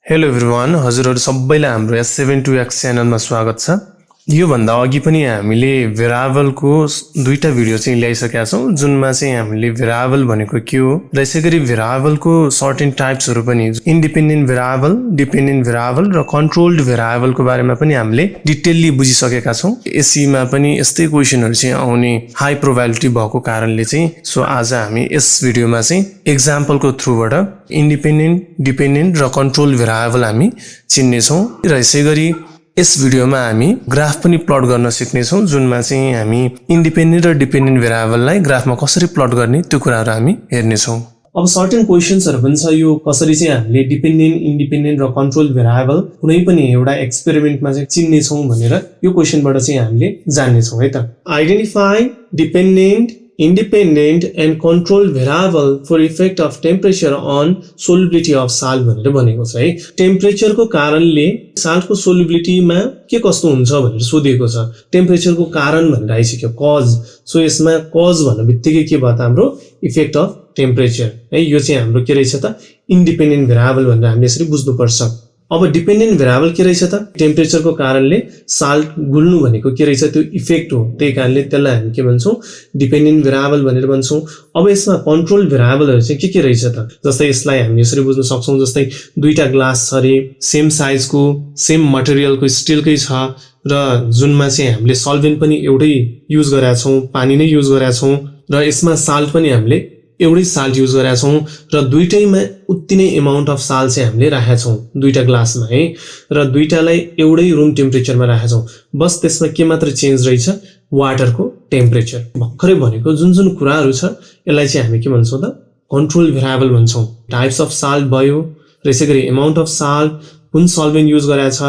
Hello everyone, हजुरहरू सबैलाई हाम्रो S72X च्यानलमा स्वागत छ। यो भन्दा अघि पनि हामीले भेरिएबलको दुईटा भिडियो चाहिँ ल्याइसकेका छौं, जुनमा चाहिँ हामीले भेरिएबल भनेको के हो र यसैगरी भेरिएबलको सर्टेन टाइप्सहरू पनि इन्डिपेन्डेन्ट भेरिएबल, डिपेन्डेन्ट भेरिएबल र कन्ट्रोल्ड भेरिएबलको बारेमा पनि हामीले डिटेलली बुझिसकेका छौं। एससीमा पनि यस्तै क्वेशनहरू चाहिँ आउने हाई प्रोबेबिलिटी भएको कारणले चाहिँ आज हामी यस भिडियोमा चाहिँ एक्जाम्पलको थ्रुबाट इन्डिपेन्डेन्ट, डिपेन्डेन्ट र कन्ट्रोल भेरिएबल हामी चिन्ने छौं र यसैगरी यस भिडियोमा हामी ग्राफ पनि प्लट गर्न सिक्ने छौं, जुनमा चाहिँ हामी इन्डिपेन्डेन्ट र डिपेन्डेन्ट भेरिएबललाई ग्राफमा कसरी प्लट गर्ने त्यो कुराहरू हामी हेर्ने छौं। अब सर्टेन क्वेशन्सहरु पनि छ, यो कसरी चाहिँ हामीले डिपेन्डेन्ट, इन्डिपेन्डेन्ट र कन्ट्रोल भेरिएबल कुनै पनि एउटा एक्सपेरिमेन्टमा चाहिँ चिन्ने छौं भनेर यो क्वेशनबाट चाहिँ हामीले जान्ने छौं है त। Identify dependent, independent and controlled variable for effect of temperature on solubility of salt भनेर भनेको छ है। टेम्परेचरको कारणले साल्टको सोल्युबिलिटीमा के कस्तो हुन्छ भनेर सोधिएको छ। टेम्परेचरको कारण भनेर आइसक्यो, कज। सो यसमा कज भन्ने बित्तिकै के भयो त हाम्रो इफेक्ट अफ टेम्परेचर है। यो चाहिँ हाम्रो के रहेछ त इन्डिपेन्डेन्ट भेरिएबल भनेर हामीले यसरी बुझ्नुपर्छ। अब डिपेन्डेन्ट भेरिएबल के रहेछ त टेम्परेचरको कारणले साल्ट गुल्नु भनेको के रहेछ त्यो इफेक्ट हो, त्यही कारणले त्यसलाई हामी के भन्छौं डिपेन्डेन्ट भेरिएबल भनेर भन्छौं। अब यसमा कन्ट्रोल भेरिएबलहरु चाहिँ के रहेछ त, जस्तै यसलाई हामी यसरी बुझ्न सक्छौं, जस्तै दुईटा ग्लास छ रे, सेम साइजको, सेम मटेरियलको, स्टिलकै छ र जुनमा चाहिँ हामीले सल्भेन्ट पनि एउटै युज गरेका छौं, पानी नै युज गरेका छौं र यसमा साल्ट पनि हामीले एउटै साल्ट युज गरेका छौं र दुईटैमा उति नै अमाउन्ट अफ साल्ट चाहिँ हामीले राखेका छौं दुईटा ग्लासमा है, र दुईटालाई एउटै रुम टेम्परेचरमा राखेका छौं। बस त्यसमा के मात्र चेन्ज रहेछ, वाटरको टेम्परेचर। भर्खरै भनेको जुन जुन कुराहरू छ यसलाई चाहिँ हामी के भन्छौं त कन्ट्रोल भेरिएबल भन्छौं। टाइप्स अफ साल्ट भयो र यसैगरी अमाउन्ट अफ साल्ट, कुन सल्भेन्ट युज गरेका छ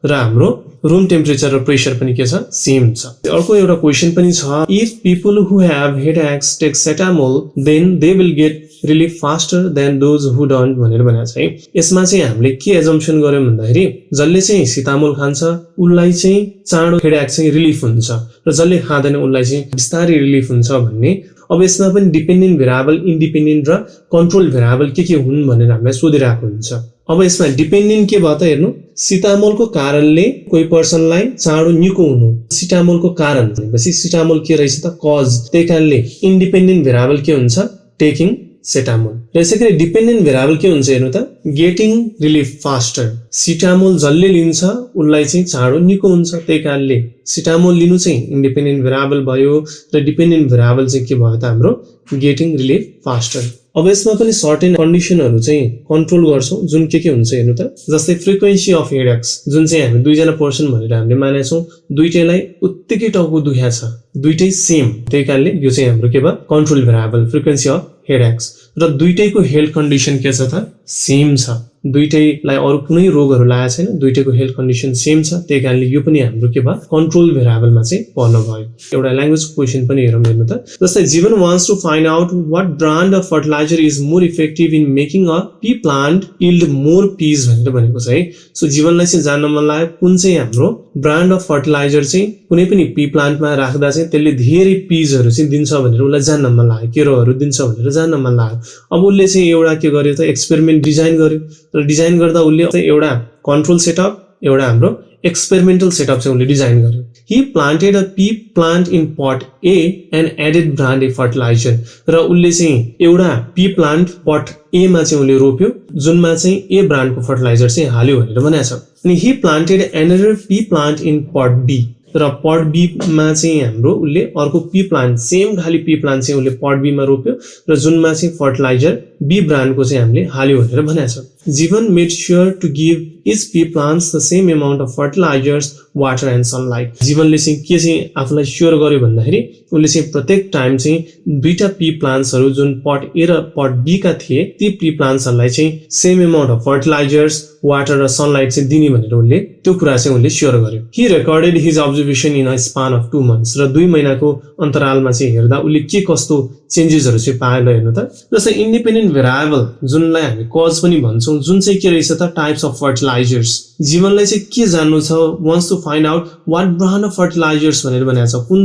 र हाम्रो रूम टेम्परेचर र प्रेसर पनि के छ सेम छ। अर्को एउटा क्वेशन पनि छ, if people who have headaches take Cetamol then they will get relief faster than those who don't भनेर भनेको छ है। यसमा चाहिँ हामीले के एजम्पसन गर्यौं भन्दाखेरि जसले चाहिँ सिटामोल खान्छ उनलाई चाहिँ चाँडो हेडेक चाहिँ रिलिफ हुन्छ र जसले खाँदैन उनलाई चाहिँ बिस्तारै रिलिफ हुन्छ भन्ने। अब यसमा पनि डिपेन्डेन्ट भेरिएबल, इन्डिपेन्डेन्ट र कन्ट्रोल भेरिएबल के हुन् भनेर हामीलाई सोधिरहेको हुन्छ। अब यसमा डिपेन्डेन्ट के भयो त हेर्नु, सिटामोलको कारणले कोही पर्सनलाई चाँडो निको हुनु, सिटामोलको कारण भनेपछि सिटामोल के रहेछ त कज, त्यही कारणले इन्डिपेन्डेन्ट भेरिएबल के हुन्छ टेकिङ सेटामोल। र यसैगरी डिपेन्डेन्ट भेरिएबल के हुन्छ हेर्नु त गेटिङ रिलिफ फास्टर, सिटामोल जसले लिन्छ उनलाई चाहिँ चाँडो निको हुन्छ, त्यही कारणले सिटामोल लिनु चाहिँ इन्डिपेन्डेन्ट भेरिएबल भयो र डिपेन्डेन्ट भेरिएबल चाहिँ के भयो त हाम्रो गेटिङ रिलिफ फास्टर। अब यसमा पनि सर्टेन कन्डिसनहरु चाहिँ कन्ट्रोल गर्छौं, जुन के हुन्छ हेर्नु त, जस्तै फ्रिक्वेन्सी अफ हेडेक्स, जुन चाहिँ हामी दुईजना पर्सन भनेर हामीले मानेका छौं, दुईटैलाई उत्तिकै टाउको दुख्या छ, दुईटै सेम, त्यही कारणले यो चाहिँ हाम्रो के भयो control variable frequency of headaches. र दुईटैको हेल्थ कन्डिसन के छ त सेम छ, दुईटैलाई अरु कुनै रोगहरु लागेको छैन, दुईटैको हेल्थ कन्डिसन सेम छ, त्यही कारणले यो पनि हाम्रो के भयो कन्ट्रोल भेरिएबलमा चाहिँ पर्न गयो। एउटा ल्याङ्ग्वेज क्वेशन पनि हेरौँ हेर्नु त, जस्तै Jeevan wants to find out what brand of fertiliser is more effective in making a pea plant yield more peas भनेर भनेको छ है। सो जीवनलाई चाहिँ जान्न मन लाग्यो कुन चाहिँ हाम्रो ब्रान्ड अफ फर्टिलाइजर चाहिँ कुनै पनि पी प्लान्टमा राख्दा चाहिँ त्यसले धेरै पीजहरु चाहिँ दिन्छ भनेर उलाई जान्न मन लाग्यो, केरोहरु दिन्छ भनेर जान्न मन लाग्यो। अब उले चाहिँ एउटा के गर्यो त एक्सपेरिमेन्ट डिजाइन गर्यो र डिजाइन गर्दा उले चाहिँ एउटा कन्ट्रोल सेटअप, एउटा हाम्रो एक्सपेरिमेन्टल सेटअप चाहिँ उले डिजाइन गर्यो। He planted a pea plant in pot A and added brand A fertilizer, र उले चाहिँ एउटा पी प्लान्ट पट A मा चाहिँ उले रोप्यो, जुनमा चाहिँ A ब्रान्डको फर्टिलाइजर चाहिँ हाल्यो भनेर भनेको छ। अनि he planted another pea plant in pot B, र पट बी मा चाहिँ हाम्रो उले अर्को पी प्लान्ट, सेम खाली पी प्लान्ट चाहिँ उले पट बी मा रोप्यो र जुनमा चाहिँ फर्टिलाइजर बी ब्रान्डको चाहिँ हामीले हाल्यो भनेर भनेको छ। Jeevan made sure to give each pea plants the same amount of fertilisers, water and sunlight. जीवनले चाहिँ के चाहिँ आफूलाई श्योर गर्यो भन्दाखेरि उले चाहिँ प्रत्येक टाइम चाहिँ दुईटा पी प्लान्ट्सहरु जुन पट ए र पट बी का थिए ती पी प्लान्ट्सहरुलाई चाहिँ same amount of fertilisers, water र सनलाइट चाहिँ दिने भनेर उले त्यो कुरा चाहिँ उले श्योर गर्यो। He recorded his observation in a span of 2 months, र 2 महिनाको अन्तरालमा चाहिँ हेर्दा उले के कस्तो चेन्जेसहरु चाहिँ पायो हेर्नु त। जस्तै इन्डिपेन्डेन्ट भेरिएबल जुनलाई हामी कज पनि भन्छौं जुन चाहिँ के रहेछ त टाइप्स अफ फर्टिलाइजर्स जीवनलाई चाहिँ के जान्नु छ wants to find out what brand of fertilisers भनेर भनेको छ कुन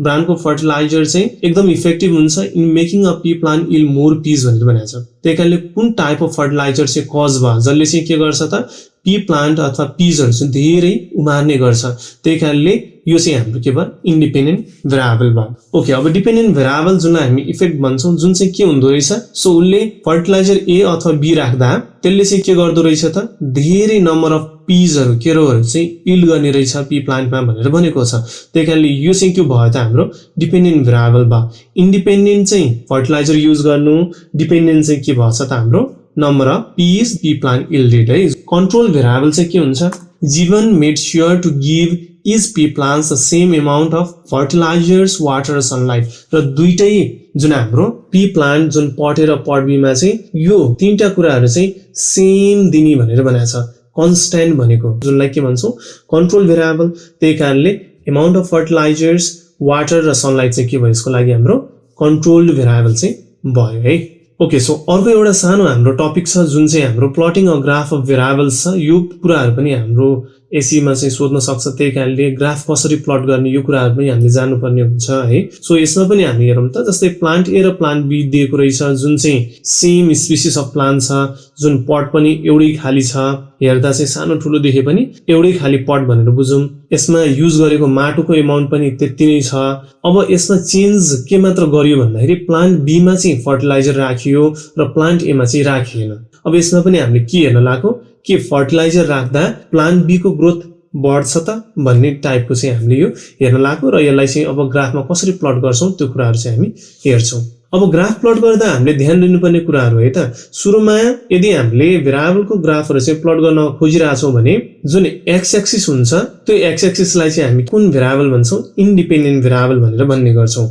ब्रान्डको फर्टिलाइजर चाहिँ एकदम इफेक्टिभ हुन्छ in making a pea plant yield more peas भनेर भनेको छ त्यही कारणले कुन टाइप अफ फर्टिलाइजर चाहिँ कज भयो जसले चाहिँ के गर्छ त पी प्लान्ट अथवा पीजहरु चाहिँ धेरै उमार्ने गर्छ त्यही कारणले यो चाहिँ हाम्रो के भयो इन्डिपेन्डेन्ट भेरिएबल भयो ओके अब डिपेन्डेन्ट भेरिएबल जुनलाई हामी इफेक्ट भन्छौं जुन चाहिँ के हुँदो रहेछ सो उले फर्टिलाइजर ए अथवा बी राख्दा त्यसले चाहिँ के गर्दो रहेछ त धेरै नम्बर अफ पीजहरु केरोहरु चाहिँ इल्ड गर्ने रहेछ पी प्लान्टमा भनेर भनेको छ त्यही कारणले यो चाहिँ के भयो त हाम्रो डिपेन्डेन्ट भेरिएबल भयो इन्डिपेन्डेन्ट चाहिँ फर्टिलाइजर युज गर्नु डिपेन्डेन्ट चाहिँ के भन्छ त हाम्रो number of peas pea plant yielded है कन्ट्रोल भेरिएबल चाहिँ के हुन्छ जीवन made sure to give is pea plants the same amount of fertilisers water sunlight र दुईटै जुन हाम्रो पी प्लान्ट जुन पट ए र पट बी मा चाहिँ यो तीनटा कुराहरु चाहिँ सेम दिने भनेर भनेको छ कन्स्ट्यान्ट भनेको जुनलाई के भन्छौं कन्ट्रोल भेरिएबल त्यही कारणले अमाउन्ट अफ फर्टिलाइजर्स वाटर र सनलाइट चाहिँ के भयो यसको लागि हाम्रो कन्ट्रोल्ड भेरिएबल चाहिँ भयो है ओके सो अर्को एउटा सानो हाम्रो टपिक छ जुन चाहिँ हाम्रो plotting a graph of variables छ यो कुराहरु पनि हाम्रो एसी मा चाहिँ सोध्न सक्छ त्यही कारणले ग्राफ कसरी प्लट गर्ने यो कुराहरु पनि हामीले जान्नु पर्ने हुन्छ है सो यसमा पनि हामी हेरौं त जस्तै प्लान्ट ए र प्लान्ट बी दिएको रहेछ जुन चाहिँ सेम स्पिसिस अफ प्लान्ट छ जुन पट पनि एउटै खाली छ हेर्दा चाहिँ सानो ठुलो देखे पनि एउटै खाली पट भनेर बुझौं यसमा युज गरेको माटोको अमाउन्ट पनि त्यति नै छ अब यसमा चेन्ज के मात्र गरियो भन्दाखेरि प्लान्ट बी मा चाहिँ फर्टिलाइजर राखियो र प्लान्ट ए मा चाहिँ राखिएन अब यसमा पनि हामीले के हेर्न लाग्यो के फर्टिलाइजर राख्दा प्लान्ट बी को ग्रोथ बढ्छ त भन्ने टाइपको चाहिँ हामीले यो हेर्न लाग्यो र यसलाई चाहिँ अब ग्राफमा कसरी प्लट गर्छौं त्यो कुराहरु चाहिँ हामी हेर्छौं अब ग्राफ प्लट गर्दा हामीले ध्यान दिनुपर्ने कुराहरु है त सुरुमा यदि हामीले भेरिएबलको ग्राफहरु चाहिँ प्लट गर्न खोजिरहेछौं भने जुन एक्स एक्सिस हुन्छ त्यो एक्स एक्सिसलाई चाहिँ हामी कुन भेरिएबल भन्छौं इन्डिपेन्डेन्ट भेरिएबल भनेर भन्ने गर्छौं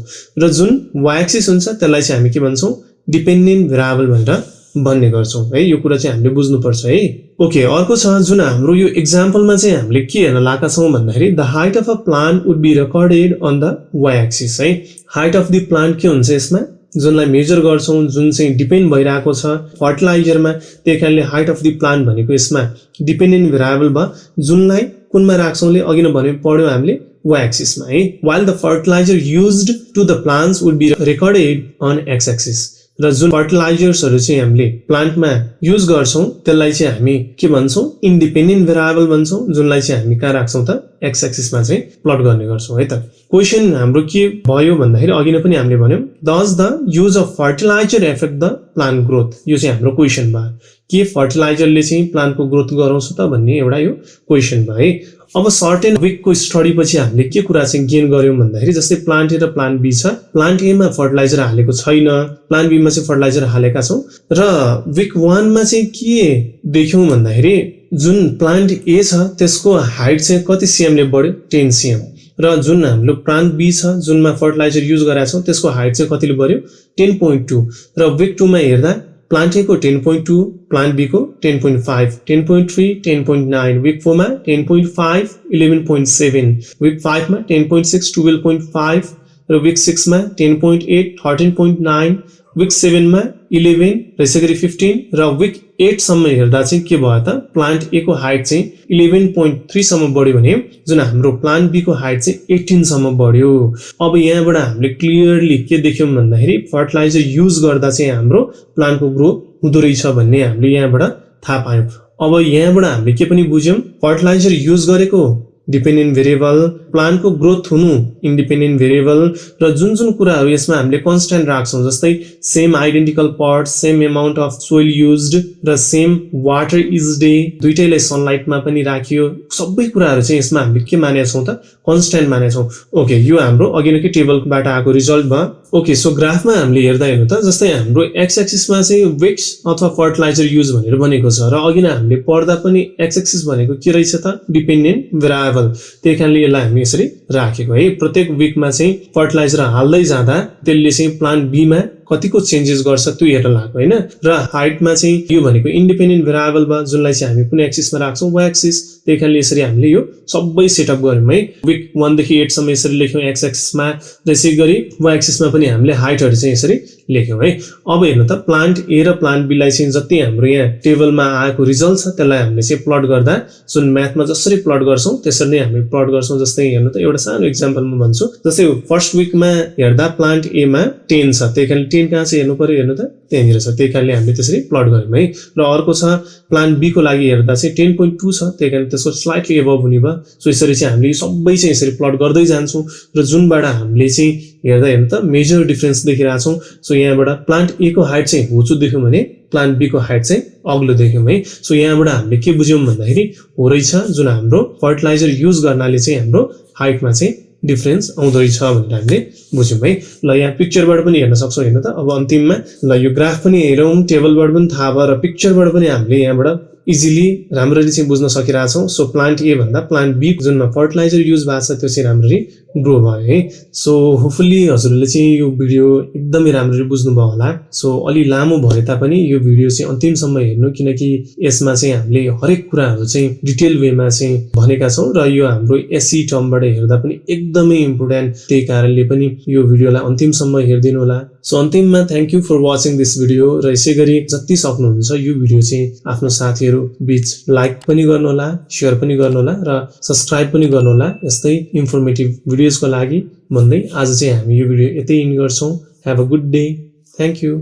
र जुन वाइ एक्सिस हुन्छ त्यसलाई चाहिँ हामी के भन्छौं डिपेन्डेन्ट भेरिएबल भनेर भन्ने गर्छौं है यो कुरा चाहिँ हामीले बुझ्नु पर्छ है ओके अर्को छ जुन हाम्रो यो एक्जाम्पलमा चाहिँ हामीले के हेर्न लागेका छौं भन्दाखेरि the height of a plant would be recorded on the y axis है हाइट अफ द प्लान्ट के हुन्छ यसमा जुनलाई मेजर गर्छौं जुन चाहिँ डिपेन्ड भइराको छ फर्टिलाइजरमा त्यही कारणले हाइट अफ द प्लान्ट भनेको यसमा डिपेन्डेन्ट भेरिएबल भयो जुनलाई कुनमा राख्छौंले अघि नै भने पढ्यौ हामीले वाइ एक्सिसमा है while the fertiliser used to the plants would be recorded on x axis र जुन फर्टिलाइजर्सहरु चाहिँ हामीले प्लान्टमा युज गर्छौं त्यसलाई चाहिँ हामी के भन्छौं इन्डिपेन्डेन्ट भेरिएबल भन्छौं जुनलाई चाहिँ हामी कहाँ राख्छौं त एक्स एक्सिसमा चाहिँ प्लट गर्ने गर्छौं है त क्वेशन हाम्रो के भयो भन्दाखेरि अघि नै पनि हामीले भन्यौ does the use of fertiliser effect the plant growth यो चाहिँ हाम्रो क्वेशन भयो के फर्टिलाइजरले चाहिँ प्लान्टको ग्रोथ गराउँछ त भन्ने एउटा यो क्वेशन भयो है अब सर्टेन विकको स्टडी पछि हामीले के कुरा चाहिँ गेन गर्यौं भन्दाखेरि जस्तै प्लान्ट ए र प्लान्ट बी छ प्लान्ट ए मा फर्टिलाइजर हालेको छैन प्लान्ट बी मा चाहिँ फर्टिलाइजर हालेका छौं र विक 1 मा चाहिँ के देख्यौं भन्दाखेरि जुन प्लान्ट ए छ त्यसको हाइट चाहिँ कति सीएम ले बढ्यो 10 सीएम र जुन हाम्रो प्लान्ट बी छ जुनमा फर्टिलाइजर युज गरेका छौं त्यसको हाइट चाहिँ कतिले बढ्यो 10.2 र विक 2 मा हेर्दा प्लान्ट ए को 10.2 प्लान्ट बी को 10.5 10.3 10.9 विक 4 मा 10.5 11.7 विक 5 मा 10.6 12.5 र विक 6 मा 10.8 13.9 विक 7 मा 11 त्यसैगरी 15 र विक 8 सम्म हेर्दा चाहिँ के भयो त प्लान्ट ए को हाइट चाहिँ 11.3 सम्म बढ्यो भने जुन हाम्रो प्लान्ट बी को हाइट चाहिँ 18 सम्म बढ्यो अब यहाँबाट हामीले क्लियरली के देख्यौं भन्दाखेरि फर्टिलाइजर युज गर्दा चाहिँ हाम्रो प्लान्टको ग्रोथ हुँदो रहेछ भन्ने हामीले यहाँबाट थाहा पायौं अब यहाँबाट हामीले के पनि बुझ्यौं फर्टिलाइजर युज गरेको डिपेन्डेन्ट भेरिएबल प्लान्टको ग्रोथ हुनु इन्डिपेन्डेन्ट भेरिएबल र जुन जुन कुराहरु यसमा हामीले कन्स्ट्यान्ट राख्छौं जस्तै same identical part same amount of soil used र सेम वाटर इज डे दुईटैलाई सनलाइटमा पनि राखियो सबै कुराहरु चाहिँ यसमा हामीले के मानेका छौं त कन्स्ट्यान्ट मानेका छौं ओके यो हाम्रो अघि नै टेबलबाट आएको रिजल्ट भयो ओके सो ग्राफमा हामीले हेर्दा हेर्नु त जस्तै हाम्रो एक्स एक्सिसमा चाहिँ विक्स अथवा फर्टिलाइजर युज भनेर बनेको छ र अघि नै हामीले पढ्दा पनि एक्स एक्सिस भनेको के रहेछ त डिपेन्डेन्ट भेरिएबल त्यही कारणले यसलाई हामी यसरी राखेको है प्रत्येक विकमा चाहिँ फर्टिलाइजर हाल्दै जाँदा त्यसले चाहिँ प्लान्ट बी मा कतिको चेन्जेस गर्छ त्यो हेर्न लाग्यो हैन र हाइटमा चाहिँ यो भनेको इन्डिपेन्डेन्ट भेरिएबल भयो जुनलाई चाहिँ हामी कुन एक्सिसमा राख्छौं वाइ एक्सिस त्यही कारणले यसरी हामीले यो सबै सेटअप गर्यौं है विक 1 देखि 8 सम्म यसरी लेख्यौं एक्स एक्सिसमा त्यसैगरी वाइ एक्सिसमा पनि हामीले हाइटहरु चाहिँ यसरी लेख्यौं है। अब हेर्नु त प्लान्ट ए र प्लान्ट बी लाई चाहिँ जति हाम्रो यहाँ टेबलमा आएको रिजल्ट छ त्यसलाई हामीले चाहिँ प्लट गर्दा जुन म्याथमा जसरी प्लट गर्छौं त्यसरी नै हामी प्लट गर्छौं। जस्तै हेर्नु त एउटा सानो एक्जाम्पल म भन्छु। जस्तै फर्स्ट विकमा हेर्दा प्लान्ट ए मा 10 छ, त्यसैले 10 कहाँ चाहिँ हेर्नु पर्यो, हेर्नु त त्यहाँनिर छ, त्यसैले हामीले त्यसरी प्लट गर्यौं है। र अर्को छ प्लान्ट बी को लागि हेर्दा चाहिँ 10.2 छ, त्यसैले त्यसको स्लाइटली एबभ हुने भयो। सो यसरी चाहिँ हामीले सबै चाहिँ यसरी प्लट गर्दै जान्छौं र जुनबाट हामीले चाहिँ हेर्दा हेर्नु त मेजर डिफरेन्स देखिरहेका छौं। सो यहाँबाट प्लान्ट ए को हाइट चाहिँ होचो देख्यौं भने प्लान्ट बी को हाइट चाहिँ अग्लो देख्यौं है। सो यहाँबाट हामीले के बुझ्यौं भन्दाखेरि हो रहेछ जुन हाम्रो फर्टिलाइजर युज गर्नाले चाहिँ हाम्रो हाइटमा चाहिँ डिफरेन्स आउँदो रहेछ भनेर हामीले बुझ्यौं है। ल यहाँ पिक्चरबाट पनि हेर्न सक्छौं। हेर्नु त अब अन्तिममा ल यो ग्राफ पनि हेरौं, टेबलबाट पनि थाहा भयो र पिक्चरबाट पनि हामीले यहाँबाट इजिली राम्ररी चाहिँ बुझ्न सकिरहेका छौं। सो प्लान्ट ए भन्दा प्लान्ट बी जुनमा फर्टिलाइजर युज भएको छ त्यो चाहिँ राम्ररी ग्रो भयो है। सो होपफुली हजुरले चाहिँ यो भिडियो एकदमै राम्ररी बुझ्नुभयो होला। सो अलि लामो भए तापनि यो भिडियो चाहिँ अन्तिमसम्म हेर्नु, किनकि यसमा चाहिँ हामीले हरेक कुराहरू चाहिँ डिटेल वेमा चाहिँ भनेका छौं र यो हाम्रो एसई टर्मबाट हेर्दा पनि एकदमै इम्पोर्टेन्ट, त्यही कारणले पनि यो भिडियोलाई अन्तिमसम्म हेर्दिनु होला। सो अन्तिममा thank you for watching this video र यसैगरी जति सक्नुहुन्छ यो भिडियो चाहिँ आफ्नो साथीहरु बीच लाइक पनि गर्नुहोला, शेयर पनि गर्नुहोला र सब्स्क्राइब पनि गर्नुहोला यस्तै इन्फर्मेटिभ भिडियोजको लागि भन्दै आज चाहिँ हामी यो भिडियो यतै एन्ड गर्छौं। Have a good day. Thank you.